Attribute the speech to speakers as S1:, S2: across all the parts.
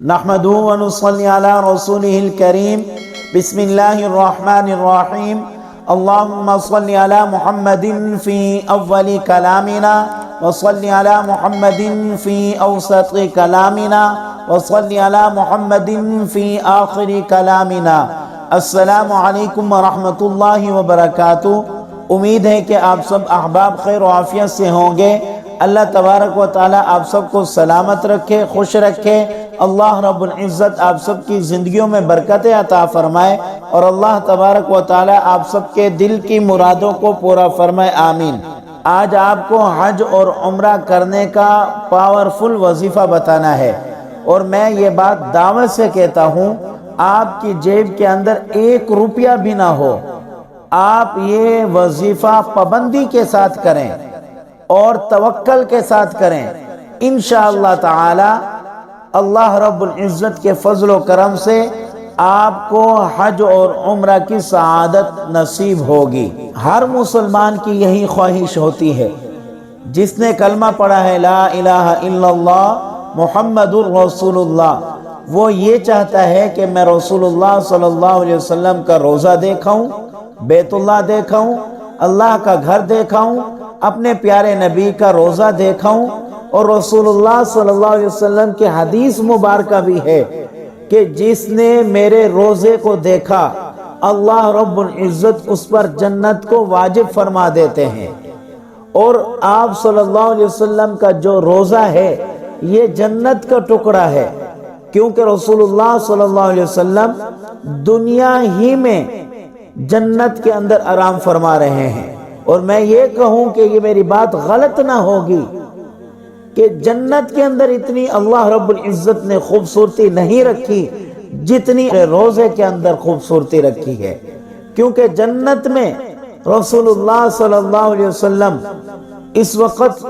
S1: نحمدہ و نصلی علی رسولہ الکریم بسم اللہ الرحمن الرحیم اللہم صلی علی محمد فی اول کلامنا وصلی علی محمد فی اوسط کلامنا وصلی علی محمد فی آخر کلامنا۔ السلام علیکم ورحمۃ اللہ وبرکاتہ۔ امید ہے کہ آپ سب احباب خیر و عافیت سے ہوں گے۔ اللہ تبارک و تعالی آپ سب کو سلامت رکھے، خوش رکھے۔ اللہ رب العزت آپ سب کی زندگیوں میں برکتیں عطا فرمائے اور اللہ تبارک و تعالی آپ سب کے دل کی مرادوں کو پورا فرمائے، آمین۔ آج آپ کو حج اور عمرہ کرنے کا پاورفل وظیفہ بتانا ہے، اور میں یہ بات دعوت سے کہتا ہوں، آپ کی جیب کے اندر 1 روپیہ بھی نہ ہو، آپ یہ وظیفہ پابندی کے ساتھ کریں اور توکل کے ساتھ کریں۔ انشاءاللہ تعالی اللہ رب العزت کے فضل و کرم سے آپ کو حج اور عمرہ کی سعادت نصیب ہوگی۔ ہر مسلمان کی یہی خواہش ہوتی ہے، جس نے کلمہ پڑھا ہے لا الہ الا اللہ محمد الرسول اللہ، وہ یہ چاہتا ہے کہ میں رسول اللہ صلی اللہ علیہ وسلم کا روزہ دیکھاؤں، بیت اللہ دیکھاؤں، اللہ کا گھر دیکھاؤں، اپنے پیارے نبی کا روزہ دیکھاؤں، اور رسول اللہ صلی اللہ علیہ وسلم کی حدیث مبارکہ بھی ہے کہ جس نے میرے روزے کو دیکھا اللہ رب العزت اس پر جنت کو واجب فرما دیتے ہیں۔ اور آپ صلی اللہ علیہ وسلم کا جو روزہ ہے یہ جنت کا ٹکڑا ہے، کیونکہ رسول اللہ صلی اللہ علیہ وسلم دنیا ہی میں جنت کے اندر آرام فرما رہے ہیں۔ اور میں یہ کہوں کہ یہ میری بات غلط نہ ہوگی کہ جنت کے اندر اتنی اللہ رب العزت نے خوبصورتی نہیں رکھی جتنی روزے کے اندر خوبصورتی رکھی ہے، کیونکہ جنت میں رسول اللہ صلی اللہ علیہ وسلم اس وقت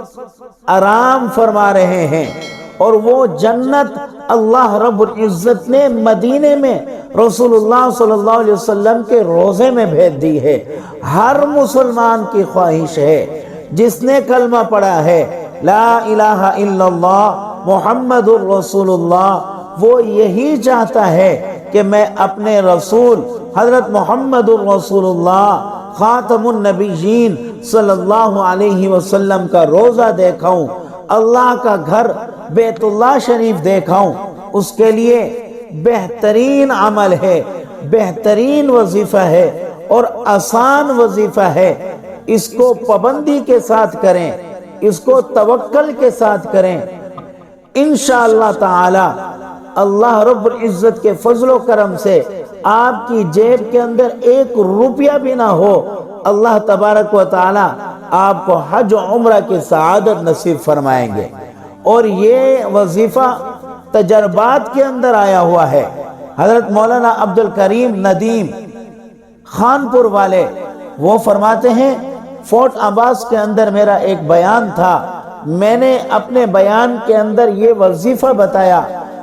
S1: آرام فرما رہے ہیں، اور وہ جنت اللہ رب العزت نے مدینے میں رسول اللہ صلی اللہ علیہ وسلم کے روزے میں بھیج دی ہے۔ ہر مسلمان کی خواہش ہے، جس نے کلمہ پڑھا ہے لا الہ الا اللہ محمد الرسول اللہ، وہ یہی چاہتا ہے کہ میں اپنے رسول حضرت محمد الرسول اللہ خاتم النبیین صلی اللہ علیہ وسلم کا روزہ دیکھاؤں، اللہ کا گھر بیت اللہ شریف دیکھاؤں۔ اس کے لیے بہترین عمل ہے، بہترین وظیفہ ہے اور آسان وظیفہ ہے۔ اس کو پابندی کے ساتھ کریں، اس کو توکل کے ساتھ کریں، انشاءاللہ تعالی اللہ رب العزت کے فضل و کرم سے آپ کی جیب کے اندر 1 روپیہ بھی نہ ہو، اللہ تبارک و تعالی آپ کو حج و عمرہ کی سعادت نصیب فرمائیں گے۔ اور یہ وظیفہ تجربات کے اندر آیا ہوا ہے۔ حضرت مولانا عبد الکریم ندیم خانپور والے وہ فرماتے ہیں، فورٹ عباس کے اندر میرا ایک بیان تھا، میں نے اپنے بیان کے اندر یہ وظیفہ بتایا۔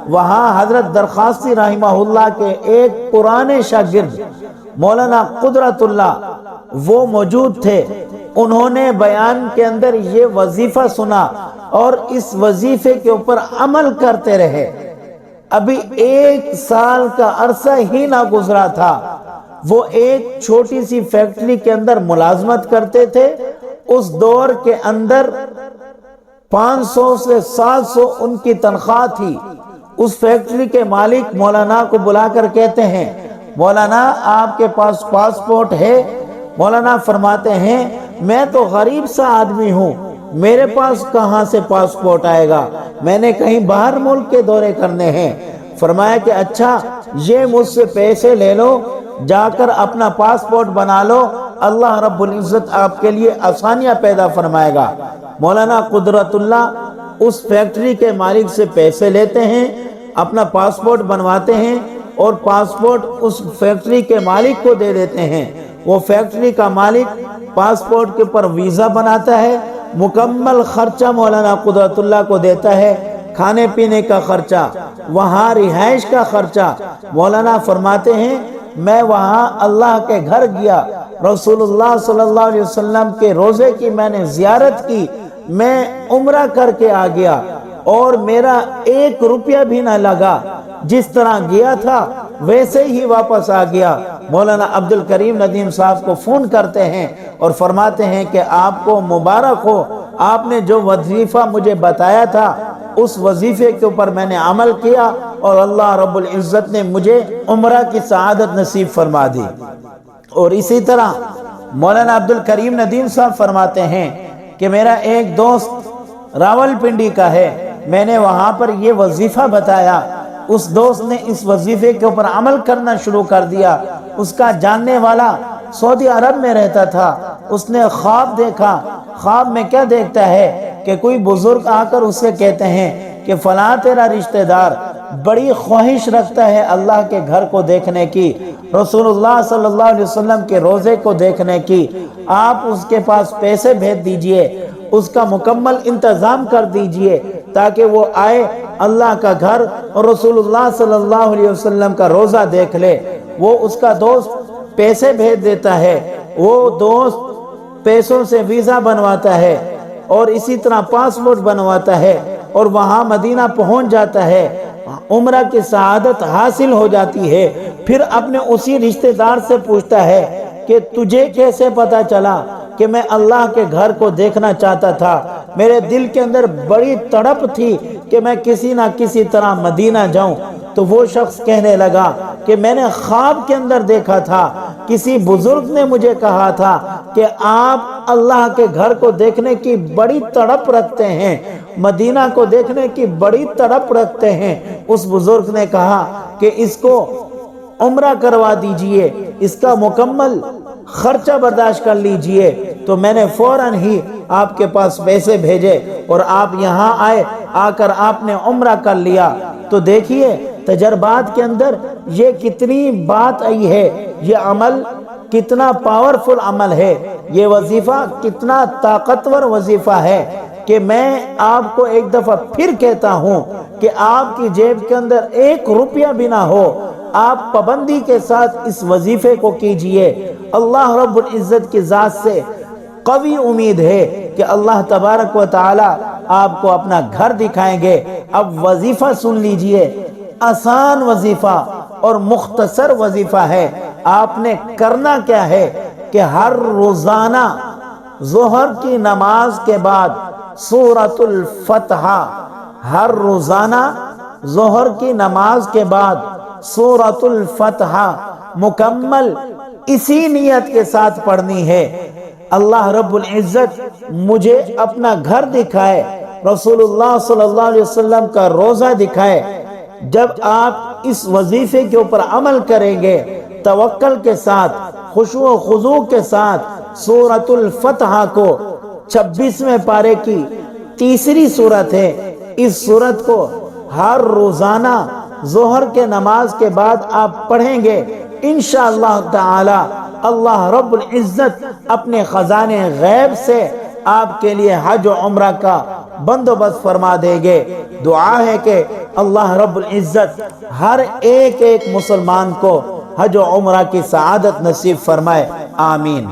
S1: وہاں حضرت درخواستی رحمہ اللہ کے ایک پرانے شاگرد مولانا قدرت اللہ وہ موجود تھے، انہوں نے بیان کے اندر یہ وظیفہ سنا اور اس وظیفے کے اوپر عمل کرتے رہے۔ ابھی 1 سال کا عرصہ ہی نہ گزرا تھا، وہ ایک چھوٹی سی فیکٹری کے اندر ملازمت کرتے تھے۔ اس دور کے اندر 500 سے 700 ان کی تنخواہ تھی۔ اس فیکٹری کے مالک مولانا کو بلا کر کہتے ہیں، مولانا آپ کے پاس پاسپورٹ ہے؟ مولانا فرماتے ہیں، میں تو غریب سا آدمی ہوں، میرے پاس کہاں سے پاسپورٹ آئے گا، میں نے کہیں باہر ملک کے دورے کرنے ہیں۔ فرمایا کہ اچھا، یہ مجھ سے پیسے لے لو، جا کر اپنا پاسپورٹ بنا لو، اللہ رب العزت آپ کے لیے آسانیاں پیدا فرمائے گا۔ مولانا قدرت اللہ اس فیکٹری کے مالک سے پیسے لیتے ہیں، اپنا پاسپورٹ بنواتے ہیں اور پاسپورٹ اس فیکٹری کے مالک کو دے دیتے ہیں۔ وہ فیکٹری کا مالک پاسپورٹ کے اوپر ویزا بناتا ہے، مکمل خرچہ مولانا قدرت اللہ کو دیتا ہے، کھانے پینے کا خرچہ، وہاں رہائش کا خرچہ۔ مولانا فرماتے ہیں، میں وہاں اللہ کے گھر گیا، رسول اللہ صلی اللہ علیہ وسلم کے روزے کی میں نے زیارت کی، میں عمرہ کر کے آ گیا اور میرا 1 روپیہ بھی نہ لگا۔ جس طرح گیا تھا ویسے ہی واپس آ گیا۔ مولانا عبد الکریم ندیم صاحب کو فون کرتے ہیں اور فرماتے ہیں کہ آپ کو مبارک ہو، آپ نے جو وظیفہ مجھے بتایا تھا اس وظیفے کے اوپر میں نے عمل کیا اور اللہ رب العزت نے مجھے عمرہ کی سعادت نصیب فرما دی۔ اور اسی طرح مولانا عبد الکریم ندیم صاحب فرماتے ہیں کہ میرا ایک دوست راول پنڈی کا ہے، میں نے وہاں پر یہ وظیفہ بتایا، اس دوست نے اس وظیفے کے اوپر عمل کرنا شروع کر دیا۔ اس کا جاننے والا سعودی عرب میں رہتا تھا، اس نے خواب دیکھا۔ خواب میں کیا دیکھتا ہے کہ کوئی بزرگ آ کر اسے کہتے ہیں کہ فلاں تیرا رشتہ دار بڑی خواہش رکھتا ہے اللہ کے گھر کو دیکھنے کی، رسول اللہ صلی اللہ علیہ وسلم کے روزے کو دیکھنے کی، آپ اس کے پاس پیسے بھیج دیجئے، اس کا مکمل انتظام کر دیجئے تاکہ وہ آئے اللہ کا گھر اور رسول اللہ صلی اللہ علیہ وسلم کا روزہ دیکھ لے۔ وہ اس کا دوست پیسے بھیج دیتا ہے، وہ دوست پیسوں سے ویزا بنواتا ہے اور اسی طرح پاسپورٹ بنواتا ہے اور وہاں مدینہ پہنچ جاتا ہے، عمرہ کی سعادت حاصل ہو جاتی ہے۔ پھر اپنے اسی رشتہ دار سے پوچھتا ہے کہ تجھے کیسے پتا چلا کہ میں اللہ کے گھر کو دیکھنا چاہتا تھا، میرے دل کے اندر بڑی تڑپ تھی کہ میں کسی نہ کسی طرح مدینہ جاؤں۔ تو وہ شخص کہنے لگا کہ میں نے خواب کے اندر دیکھا تھا، کسی بزرگ نے مجھے کہا تھا کہ آپ اللہ کے گھر کو دیکھنے کی بڑی تڑپ رکھتے ہیں، مدینہ کو دیکھنے کی بڑی تڑپ رکھتے ہیں۔ اس بزرگ نے کہا کہ اس کو عمرہ کروا دیجئے، اس کا مکمل خرچہ برداشت کر لیجئے۔ تو میں نے فوراً ہی آپ کے پاس پیسے بھیجے اور آپ یہاں آئے، آ کر آپ نے عمرہ کر لیا۔ تو دیکھیے تجربات کے اندر یہ کتنی بات آئی ہے، یہ عمل کتنا پاورفل عمل ہے، یہ وظیفہ کتنا طاقتور وظیفہ ہے کہ میں آپ کو ایک دفعہ پھر کہتا ہوں کہ آپ کی جیب کے اندر 1 روپیہ بھی نہ ہو، آپ پابندی کے ساتھ اس وظیفے کو کیجئے۔ اللہ رب العزت کی ذات سے قوی امید ہے کہ اللہ تبارک و تعالی آپ کو اپنا گھر دکھائیں گے۔ اب وظیفہ سن لیجئے، آسان وظیفہ اور مختصر وظیفہ ہے۔ آپ نے کرنا کیا ہے کہ ہر روزانہ ظہر کی نماز کے بعد سورۃ الفتح، ہر روزانہ ظہر کی نماز کے بعد سورۃ الفتح مکمل اسی نیت کے ساتھ پڑھنی ہے، اللہ رب العزت مجھے اپنا گھر دکھائے، رسول اللہ صلی اللہ علیہ وسلم کا روزہ دکھائے۔ جب آپ اس وظیفے کے اوپر عمل کریں گے توکل کے ساتھ، خشوع و خضوع کے ساتھ، سورۃ الفتح کو 26ویں پارے کی تیسری سورت ہے، اس سورت کو ہر روزانہ ظہر کے نماز کے بعد آپ پڑھیں گے، انشاءاللہ تعالی اللہ رب العزت اپنے خزانے غیب سے آپ کے لیے حج و عمرہ کا بندوبست فرما دے گے۔ دعا ہے کہ اللہ رب العزت ہر ایک مسلمان کو حج و عمرہ کی سعادت نصیب فرمائے، آمین۔